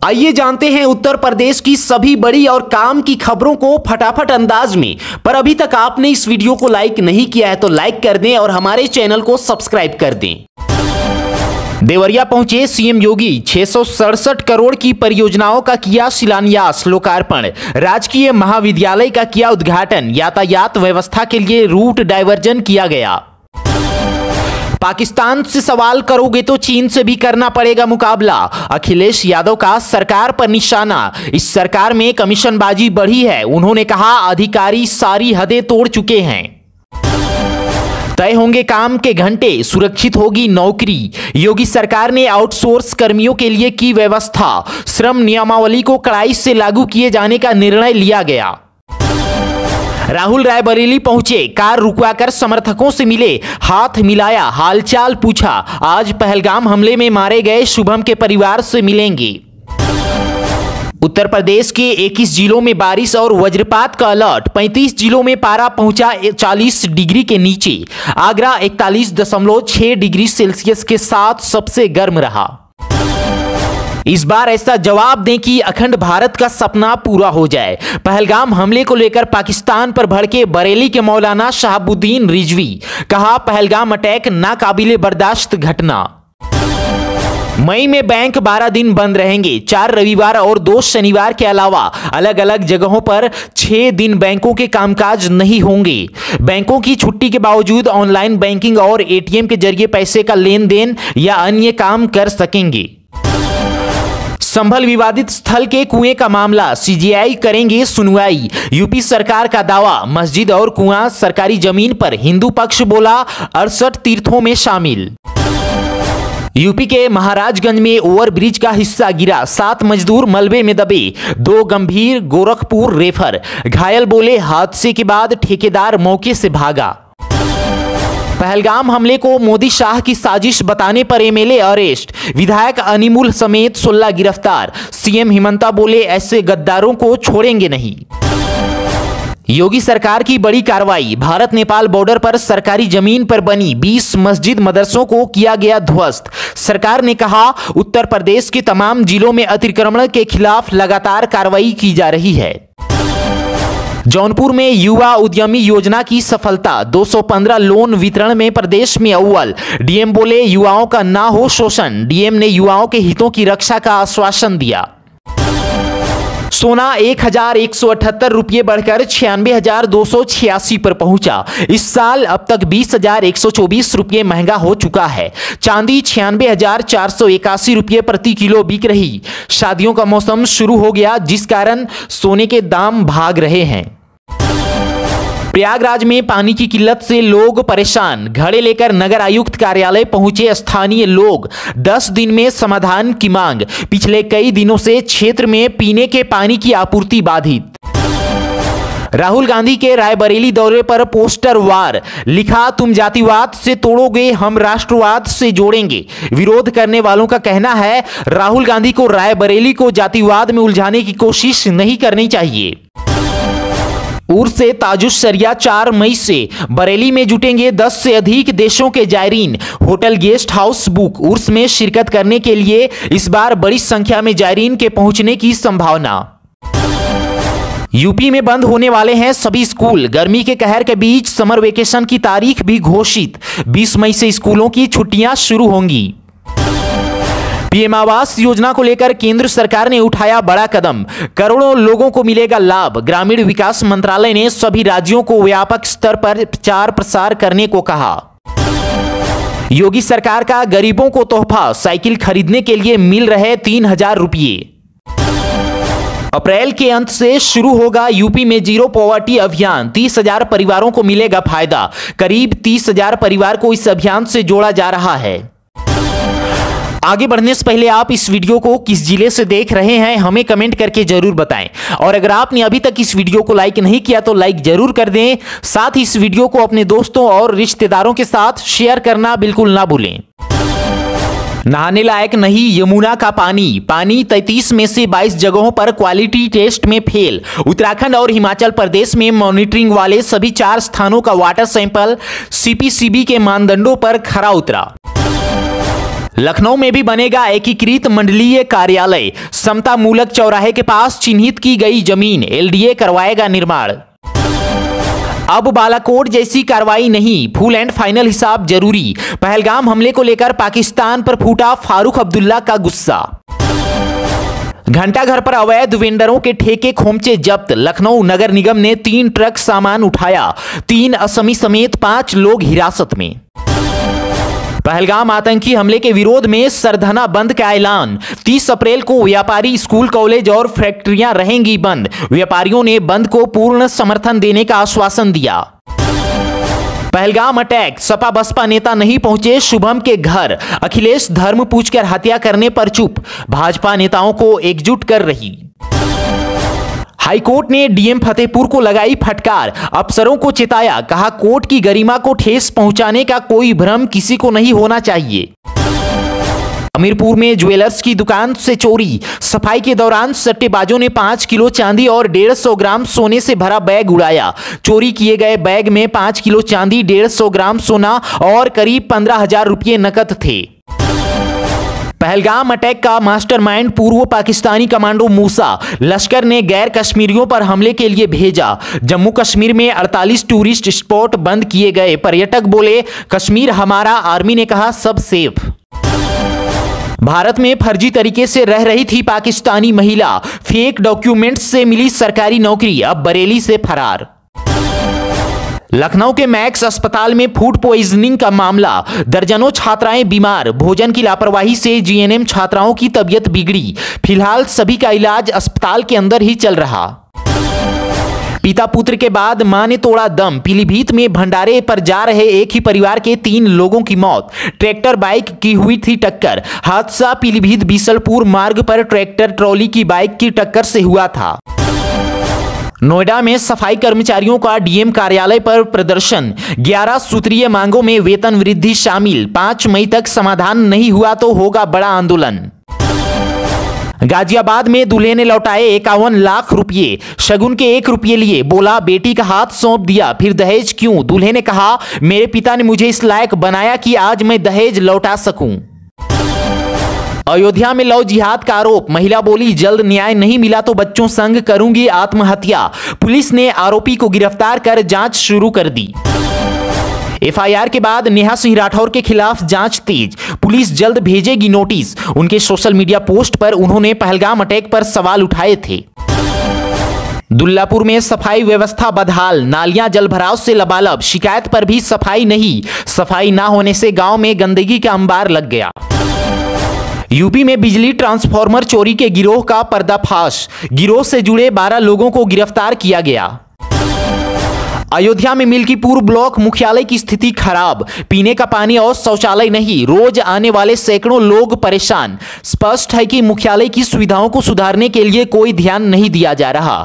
आइए जानते हैं उत्तर प्रदेश की सभी बड़ी और काम की खबरों को फटाफट अंदाज में। पर अभी तक आपने इस वीडियो को लाइक नहीं किया है तो लाइक कर दें और हमारे चैनल को सब्सक्राइब कर दें। देवरिया पहुंचे सीएम योगी, 667 करोड़ की परियोजनाओं का किया शिलान्यास लोकार्पण, राजकीय महाविद्यालय का किया उद्घाटन, यातायात व्यवस्था के लिए रूट डायवर्जन किया गया। पाकिस्तान से सवाल करोगे तो चीन से भी करना पड़ेगा मुकाबला, अखिलेश यादव का सरकार पर निशाना। इस सरकार में कमीशनबाजी बढ़ी है, उन्होंने कहा अधिकारी सारी हदें तोड़ चुके हैं। तय होंगे काम के घंटे, सुरक्षित होगी नौकरी, योगी सरकार ने आउटसोर्स कर्मियों के लिए की व्यवस्था, श्रम नियमावली को कड़ाई से लागू किए जाने का निर्णय लिया गया। राहुल रायबरेली पहुंचे, कार रुकवाकर समर्थकों से मिले, हाथ मिलाया, हालचाल पूछा। आज पहलगाम हमले में मारे गए शुभम के परिवार से मिलेंगे। उत्तर प्रदेश के 21 जिलों में बारिश और वज्रपात का अलर्ट, 35 जिलों में पारा पहुंचा 40 डिग्री के नीचे। आगरा 41.6 डिग्री सेल्सियस के साथ सबसे गर्म रहा। इस बार ऐसा जवाब दें कि अखंड भारत का सपना पूरा हो जाए। पहलगाम हमले को लेकर पाकिस्तान पर भड़के बरेली के मौलाना शहाबुद्दीन रिजवी, कहा पहलगाम अटैक नाकाबिले बर्दाश्त घटना। मई में बैंक 12 दिन बंद रहेंगे, 4 रविवार और 2 शनिवार के अलावा अलग अलग जगहों पर 6 दिन बैंकों के कामकाज नहीं होंगे। बैंकों की छुट्टी के बावजूद ऑनलाइन बैंकिंग और एटीएम के जरिए पैसे का लेन देन या अन्य काम कर सकेंगे। संभल विवादित स्थल के कुएं का मामला, सीजीआई करेंगे सुनवाई, यूपी सरकार का दावा, मस्जिद और कुआं सरकारी जमीन पर, हिंदू पक्ष बोला 68 तीर्थों में शामिल। यूपी के महाराजगंज में ओवरब्रिज का हिस्सा गिरा, 7 मजदूर मलबे में दबे, 2 गंभीर, गोरखपुर रेफर, घायल बोले हादसे के बाद ठेकेदार मौके से भागा। पहलगाम हमले को मोदी शाह की साजिश बताने पर एमएलए अरेस्ट, विधायक अनिमुल समेत 16 गिरफ्तार, सीएम हिमंता बोले ऐसे गद्दारों को छोड़ेंगे नहीं। योगी सरकार की बड़ी कार्रवाई, भारत नेपाल बॉर्डर पर सरकारी जमीन पर बनी 20 मस्जिद मदरसों को किया गया ध्वस्त। सरकार ने कहा उत्तर प्रदेश के तमाम जिलों में अतिक्रमण के खिलाफ लगातार कार्रवाई की जा रही है। जौनपुर में युवा उद्यमी योजना की सफलता, 215 लोन वितरण में प्रदेश में अव्वल, डीएम बोले युवाओं का ना हो शोषण, डीएम ने युवाओं के हितों की रक्षा का आश्वासन दिया। सोना 1178 रुपये बढ़कर 96,286 पर पहुंचा, इस साल अब तक 20,124 रुपये महंगा हो चुका है। चांदी 96,481 रुपये प्रति किलो बिक रही। शादियों का मौसम शुरू हो गया जिस कारण सोने के दाम भाग रहे हैं। प्रयागराज में पानी की किल्लत से लोग परेशान, घड़े लेकर नगर आयुक्त कार्यालय पहुंचे स्थानीय लोग, 10 दिन में समाधान की मांग। पिछले कई दिनों से क्षेत्र में पीने के पानी की आपूर्ति बाधित। राहुल गांधी के रायबरेली दौरे पर पोस्टर वार, लिखा तुम जातिवाद से तोड़ोगे हम राष्ट्रवाद से जोड़ेंगे। विरोध करने वालों का कहना है राहुल गांधी को रायबरेली को जातिवाद में उलझाने की कोशिश नहीं करनी चाहिए। उर्स से ताजुश शरिया 4 मई से बरेली में जुटेंगे 10 से अधिक देशों के जायरीन, होटल गेस्ट हाउस बुक। उर्स में शिरकत करने के लिए इस बार बड़ी संख्या में जायरीन के पहुंचने की संभावना। यूपी में बंद होने वाले हैं सभी स्कूल, गर्मी के कहर के बीच समर वेकेशन की तारीख भी घोषित, 20 मई से स्कूलों की छुट्टियां शुरू होंगी। पीएम आवास योजना को लेकर केंद्र सरकार ने उठाया बड़ा कदम, करोड़ों लोगों को मिलेगा लाभ। ग्रामीण विकास मंत्रालय ने सभी राज्यों को व्यापक स्तर पर प्रचार प्रसार करने को कहा। योगी सरकार का गरीबों को तोहफा, साइकिल खरीदने के लिए मिल रहे 3,000 रुपये। अप्रैल के अंत से शुरू होगा यूपी में जीरो पॉवर्टी अभियान, 30,000 परिवारों को मिलेगा फायदा। करीब 30,000 परिवार को इस अभियान से जोड़ा जा रहा है। आगे बढ़ने से पहले आप इस वीडियो को किस जिले से देख रहे हैं हमें कमेंट करके जरूर बताएं, और अगर आपने अभी तक इस वीडियो को लाइक नहीं किया तो लाइक जरूर कर दें। साथ ही इस वीडियो को अपने दोस्तों और रिश्तेदारों के साथ शेयर करना बिल्कुल ना भूलें। नहाने लायक नहीं यमुना का पानी, 33 में से 22 जगहों पर क्वालिटी टेस्ट में फेल। उत्तराखंड और हिमाचल प्रदेश में मॉनिटरिंग वाले सभी 4 स्थानों का वाटर सैंपल सीपीसीबी के मानदंडों पर खरा उतरा। लखनऊ में भी बनेगा एकीकृत मंडलीय कार्यालय। समता मूलक चौराहे के पास चिन्हित की गई जमीन एलडीए करवाएगा निर्माण। अब बालाकोट जैसी कार्रवाई नहीं, फुल एंड फाइनल हिसाब जरूरी। पहलगाम हमले को लेकर पाकिस्तान पर फूटा फारूक अब्दुल्ला का गुस्सा। घंटाघर पर अवैध वेंडरों के ठेके खोमचे जब्त। लखनऊ नगर निगम ने 3 ट्रक सामान उठाया। 3 असमी समेत 5 लोग हिरासत में। पहलगाम आतंकी हमले के विरोध में सरधना बंद का ऐलान। 30 अप्रैल को व्यापारी, स्कूल, कॉलेज और फैक्ट्रियां रहेंगी बंद। व्यापारियों ने बंद को पूर्ण समर्थन देने का आश्वासन दिया। पहलगाम अटैक, सपा बसपा नेता नहीं पहुंचे शुभम के घर। अखिलेश धर्म पूछकर हत्या करने पर चुप। भाजपा नेताओं को एकजुट कर रही। हाईकोर्ट ने डीएम फतेहपुर को लगाई फटकार। अफसरों को चेताया, कहा कोर्ट की गरिमा को ठेस पहुंचाने का कोई भ्रम किसी को नहीं होना चाहिए। हमीरपुर में ज्वेलर्स की दुकान से चोरी। सफाई के दौरान सट्टेबाजों ने 5 किलो चांदी और 150 ग्राम सोने से भरा बैग उड़ाया। चोरी किए गए बैग में 5 किलो चांदी, 150 ग्राम सोना और करीब 15,000 रुपये नकद थे। पहलगाम अटैक का मास्टरमाइंड पूर्व पाकिस्तानी कमांडो मूसा। लश्कर ने गैर कश्मीरियों पर हमले के लिए भेजा। जम्मू कश्मीर में 48 टूरिस्ट स्पॉट बंद किए गए। पर्यटक बोले, कश्मीर हमारा, आर्मी ने कहा सब सेफ। भारत में फर्जी तरीके से रह रही थी पाकिस्तानी महिला। फेक डॉक्यूमेंट्स से मिली सरकारी नौकरी, अब बरेली से फरार। लखनऊ के मैक्स अस्पताल में फूड पॉइजनिंग का मामला। दर्जनों छात्राएं बीमार। भोजन की लापरवाही से जीएनएम छात्राओं की तबीयत बिगड़ी। फिलहाल सभी का इलाज अस्पताल के अंदर ही चल रहा। पिता पुत्र के बाद मां ने तोड़ा दम। पीलीभीत में भंडारे पर जा रहे एक ही परिवार के 3 लोगों की मौत। ट्रैक्टर बाइक की हुई थी टक्कर। हादसा पीलीभीत बीसलपुर मार्ग पर ट्रैक्टर ट्रॉली की बाइक की टक्कर से हुआ था। नोएडा में सफाई कर्मचारियों का डीएम कार्यालय पर प्रदर्शन। 11 सूत्रीय मांगों में वेतन वृद्धि शामिल। 5 मई तक समाधान नहीं हुआ तो होगा बड़ा आंदोलन। गाजियाबाद में दूल्हे ने लौटाए 51 लाख रुपये। शगुन के 1 रुपये लिए, बोला बेटी का हाथ सौंप दिया, फिर दहेज क्यों? दूल्हे ने कहा, मेरे पिता ने मुझे इस लायक बनाया कि आज मैं दहेज लौटा सकूं। अयोध्या में लव जिहाद का आरोप। महिला बोली, जल्द न्याय नहीं मिला तो बच्चों संग करूंगी आत्महत्या। पुलिस ने आरोपी को गिरफ्तार कर जांच शुरू कर दी। एफआईआर के बाद नेहा सिंह राठौर के खिलाफ जांच तेज। पुलिस जल्द भेजेगी नोटिस। उनके सोशल मीडिया पोस्ट पर उन्होंने पहलगाम अटैक पर सवाल उठाए थे। दुल्लापुर में सफाई व्यवस्था बदहाल। नालियां जलभराव से लबालब। शिकायत पर भी सफाई नहीं। सफाई ना होने से गांव में गंदगी का अंबार लग गया। यूपी में बिजली ट्रांसफार्मर चोरी के गिरोह का पर्दाफाश। गिरोह से जुड़े 12 लोगों को गिरफ्तार किया गया। अयोध्या में मिल्कीपुर ब्लॉक मुख्यालय की स्थिति खराब। पीने का पानी और शौचालय नहीं। रोज आने वाले सैकड़ों लोग परेशान। स्पष्ट है कि मुख्यालय की सुविधाओं को सुधारने के लिए कोई ध्यान नहीं दिया जा रहा।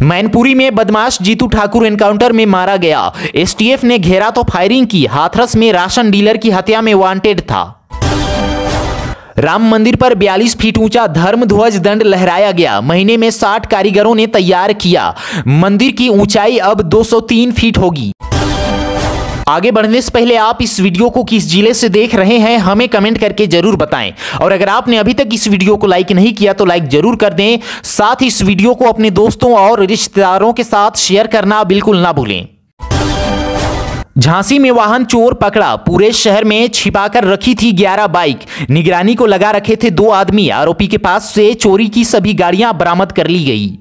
मैनपुरी में बदमाश जीतू ठाकुर एनकाउंटर में मारा गया। एसटीएफ ने घेरा तो फायरिंग की। हाथरस में राशन डीलर की हत्या में वांटेड था। राम मंदिर पर 42 फीट ऊंचा धर्म ध्वज दंड लहराया गया। महीने में 60 कारीगरों ने तैयार किया। मंदिर की ऊंचाई अब 203 फीट होगी। आगे बढ़ने से पहले आप इस वीडियो को किस जिले से देख रहे हैं हमें कमेंट करके जरूर बताएं। और अगर आपने अभी तक इस वीडियो को लाइक नहीं किया तो लाइक जरूर कर दें। साथ ही इस वीडियो को अपने दोस्तों और रिश्तेदारों के साथ शेयर करना बिल्कुल ना भूलें। झांसी में वाहन चोर पकड़ा। पूरे शहर में छिपाकर रखी थी 11 बाइक। निगरानी को लगा रखे थे 2 आदमी। आरोपी के पास से चोरी की सभी गाड़ियां बरामद कर ली गई।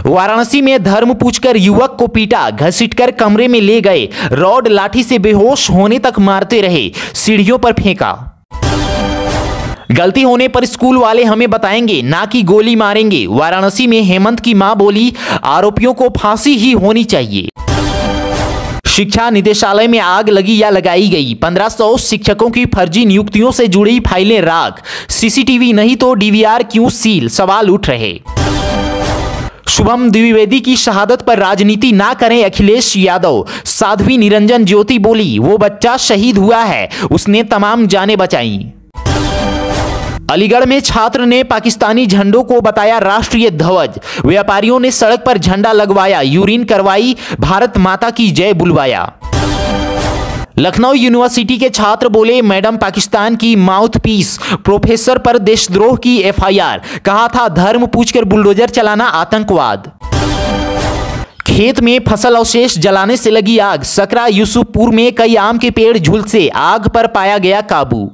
वाराणसी में धर्म पूछकर युवक को पीटा। घसीटकर कमरे में ले गए। रॉड लाठी से बेहोश होने तक मारते रहे। सीढ़ियों पर फेंका। गलती होने पर स्कूल वाले हमें बताएंगे, ना कि गोली मारेंगे। वाराणसी में हेमंत की मां बोली, आरोपियों को फांसी ही होनी चाहिए। शिक्षा निदेशालय में आग लगी या लगाई गई। 1500 शिक्षकों की फर्जी नियुक्तियों से जुड़ी फाइलें राख। सीसीटीवी नहीं तो डीवीआर क्यों सील? सवाल उठ रहे। शुभम द्विवेदी की शहादत पर राजनीति ना करें अखिलेश यादव। साध्वी निरंजन ज्योति बोली, वो बच्चा शहीद हुआ है, उसने तमाम जानें बचाई। अलीगढ़ में छात्र ने पाकिस्तानी झंडों को बताया राष्ट्रीय ध्वज। व्यापारियों ने सड़क पर झंडा लगवाया। यूरिन करवाई। भारत माता की जय बुलवाया। लखनऊ यूनिवर्सिटी के छात्र बोले, मैडम पाकिस्तान की माउथपीस, प्रोफेसर पर देशद्रोह की एफआईआर, कहा था धर्म पूछकर बुलडोजर चलाना आतंकवाद। खेत में फसल अवशेष जलाने से लगी आग, सकरा यूसुफपुर में कई आम के पेड़ झुलसे, आग पर पाया गया काबू।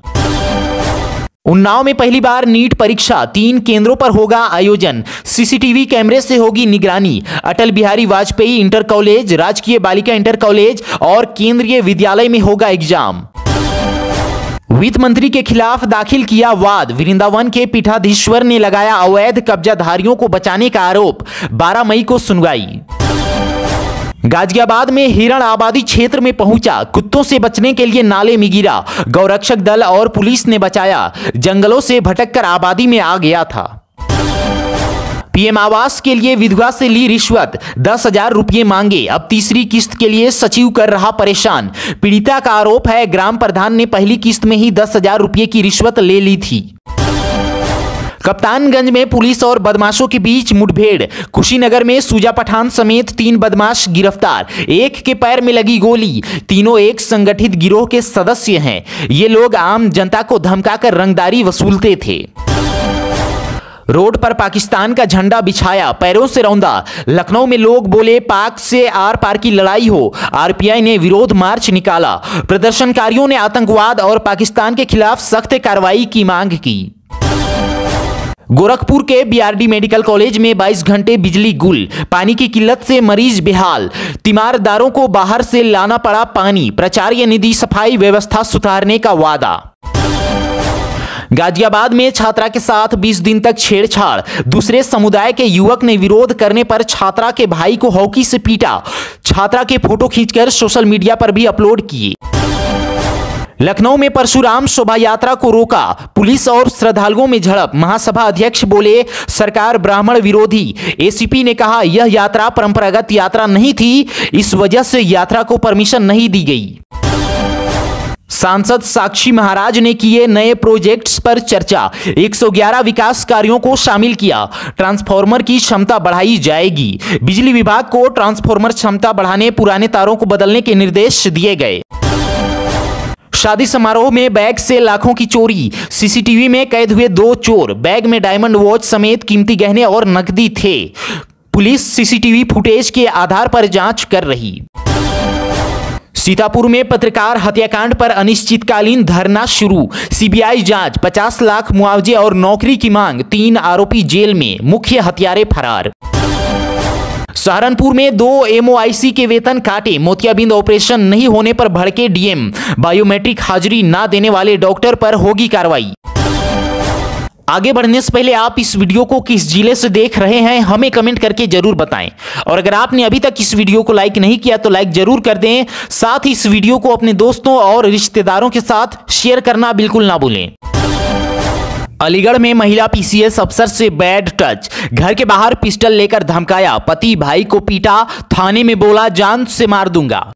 उन्नाव में पहली बार नीट परीक्षा, 3 केंद्रों पर होगा आयोजन, सीसीटीवी कैमरे से होगी निगरानी। अटल बिहारी वाजपेयी इंटर कॉलेज, राजकीय बालिका इंटर कॉलेज और केंद्रीय विद्यालय में होगा एग्जाम। वित्त मंत्री के खिलाफ दाखिल किया वाद, वृंदावन के पीठाधीश्वर ने लगाया अवैध कब्जाधारियों को बचाने का आरोप, 12 मई को सुनवाई। गाजियाबाद में हिरण आबादी क्षेत्र में पहुंचा, कुत्तों से बचने के लिए नाले में गिरा, गौरक्षक दल और पुलिस ने बचाया, जंगलों से भटककर आबादी में आ गया था। पीएम आवास के लिए विधवा से ली रिश्वत, 10,000 रुपये मांगे, अब तीसरी किस्त के लिए सचिव कर रहा परेशान। पीड़िता का आरोप है ग्राम प्रधान ने पहली किस्त में ही 10,000 रुपये की रिश्वत ले ली थी। कप्तानगंज में पुलिस और बदमाशों के बीच मुठभेड़, कुशीनगर में सूजा पठान समेत 3 बदमाश गिरफ्तार, एक के पैर में लगी गोली, तीनों एक संगठित गिरोह के सदस्य हैं। ये लोग आम जनता को धमकाकर रंगदारी वसूलते थे। रोड पर पाकिस्तान का झंडा बिछाया, पैरों से रौंदा, लखनऊ में लोग बोले पाक से आर पार की लड़ाई हो, आरपीआई ने विरोध मार्च निकाला। प्रदर्शनकारियों ने आतंकवाद और पाकिस्तान के खिलाफ सख्त कार्रवाई की मांग की। गोरखपुर के बीआरडी मेडिकल कॉलेज में 22 घंटे बिजली गुल, पानी की किल्लत से मरीज बेहाल, तीमारदारों को बाहर से लाना पड़ा पानी, प्राचार्य ने दी सफाई व्यवस्था सुधारने का वादा। गाजियाबाद में छात्रा के साथ 20 दिन तक छेड़छाड़, दूसरे समुदाय के युवक ने विरोध करने पर छात्रा के भाई को हॉकी से पीटा, छात्रा के फोटो खींचकर सोशल मीडिया पर भी अपलोड किए। लखनऊ में परशुराम शोभा यात्रा को रोका, पुलिस और श्रद्धालुओं में झड़प, महासभा अध्यक्ष बोले सरकार ब्राह्मण विरोधी। एसीपी ने कहा यह यात्रा परंपरागत यात्रा नहीं थी, इस वजह से यात्रा को परमिशन नहीं दी गई। सांसद साक्षी महाराज ने किए नए प्रोजेक्ट्स पर चर्चा, 111 विकास कार्यों को शामिल किया, ट्रांसफार्मर की क्षमता बढ़ाई जाएगी, बिजली विभाग को ट्रांसफार्मर क्षमता बढ़ाने, पुराने तारों को बदलने के निर्देश दिए गए। शादी समारोह में बैग से लाखों की चोरी, सीसीटीवी में कैद हुए 2 चोर, बैग में डायमंड वॉच समेत कीमती गहने और नकदी थे। पुलिस सीसीटीवी फुटेज के आधार पर जांच कर रही। सीतापुर में पत्रकार हत्याकांड पर अनिश्चितकालीन धरना शुरू, सीबीआई जांच, 50 लाख मुआवजे और नौकरी की मांग, 3 आरोपी जेल में, मुख्य हत्यारे फरार। सहारनपुर में 2 एमओआईसी के वेतन काटे, मोतियाबिंद ऑपरेशन नहीं होने पर भड़के डीएम, बायोमेट्रिक हाजिरी ना देने वाले डॉक्टर पर होगी कार्रवाई। आगे बढ़ने से पहले आप इस वीडियो को किस जिले से देख रहे हैं हमें कमेंट करके जरूर बताएं, और अगर आपने अभी तक इस वीडियो को लाइक नहीं किया तो लाइक जरूर कर दें, साथ ही इस वीडियो को अपने दोस्तों और रिश्तेदारों के साथ शेयर करना बिल्कुल ना भूलें। अलीगढ़ में महिला पीसीएस अफसर से बैड टच, घर के बाहर पिस्टल लेकर धमकाया, पति भाई को पीटा, थाने में बोला जान से मार दूंगा।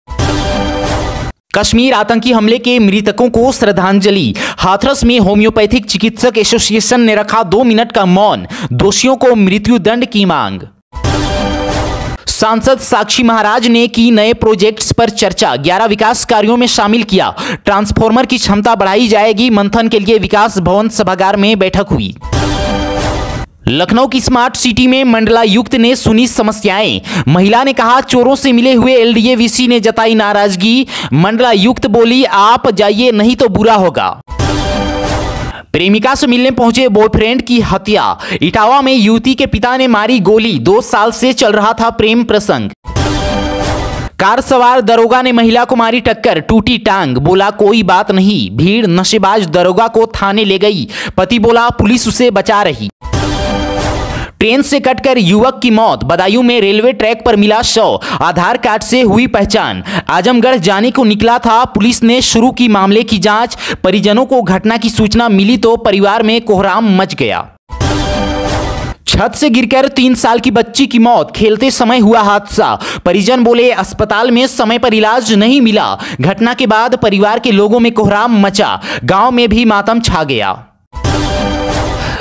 कश्मीर आतंकी हमले के मृतकों को श्रद्धांजलि, हाथरस में होम्योपैथिक चिकित्सक एसोसिएशन ने रखा 2 मिनट का मौन, दोषियों को मृत्युदंड की मांग। सांसद साक्षी महाराज ने की नए प्रोजेक्ट्स पर चर्चा, 11 विकास कार्यों में शामिल किया, ट्रांसफार्मर की क्षमता बढ़ाई जाएगी, मंथन के लिए विकास भवन सभागार में बैठक हुई। लखनऊ की स्मार्ट सिटी में मंडलायुक्त ने सुनी समस्याएं, महिला ने कहा चोरों से मिले हुए एलडीए-वीसी ने जताई नाराजगी, मंडलायुक्त बोली आप जाइए नहीं तो बुरा होगा। प्रेमिका से मिलने पहुंचे बॉयफ्रेंड की हत्या, इटावा में युवती के पिता ने मारी गोली, 2 साल से चल रहा था प्रेम प्रसंग। कार सवार दरोगा ने महिला को मारी टक्कर, टूटी टांग, बोला कोई बात नहीं, भीड़ नशेबाज दरोगा को थाने ले गई, पति बोला पुलिस उसे बचा रही। ट्रेन से कटकर युवक की मौत, बदायूं में रेलवे ट्रैक पर मिला शव, आधार कार्ड से हुई पहचान, आजमगढ़ जाने को निकला था, पुलिस ने शुरू की मामले की जांच, परिजनों को घटना की सूचना मिली तो परिवार में कोहराम मच गया। छत से गिरकर 3 साल की बच्ची की मौत, खेलते समय हुआ हादसा, परिजन बोले अस्पताल में समय पर इलाज नहीं मिला, घटना के बाद परिवार के लोगों में कोहराम मचा, गांव में भी मातम छा गया।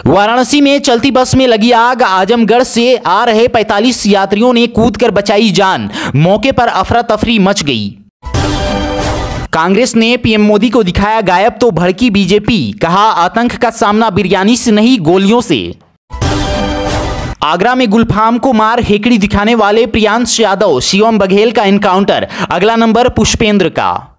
वाराणसी में चलती बस में लगी आग, आजमगढ़ से आ रहे 45 यात्रियों ने कूदकर बचाई जान, मौके पर अफरा तफरी मच गई। कांग्रेस ने पीएम मोदी को दिखाया गायब तो भड़की बीजेपी, कहा आतंक का सामना बिरयानी से नहीं गोलियों से। आगरा में गुलफाम को मार हेकड़ी दिखाने वाले प्रियांश यादव, शिवम बघेल का एनकाउंटर, अगला नंबर पुष्पेंद्र का।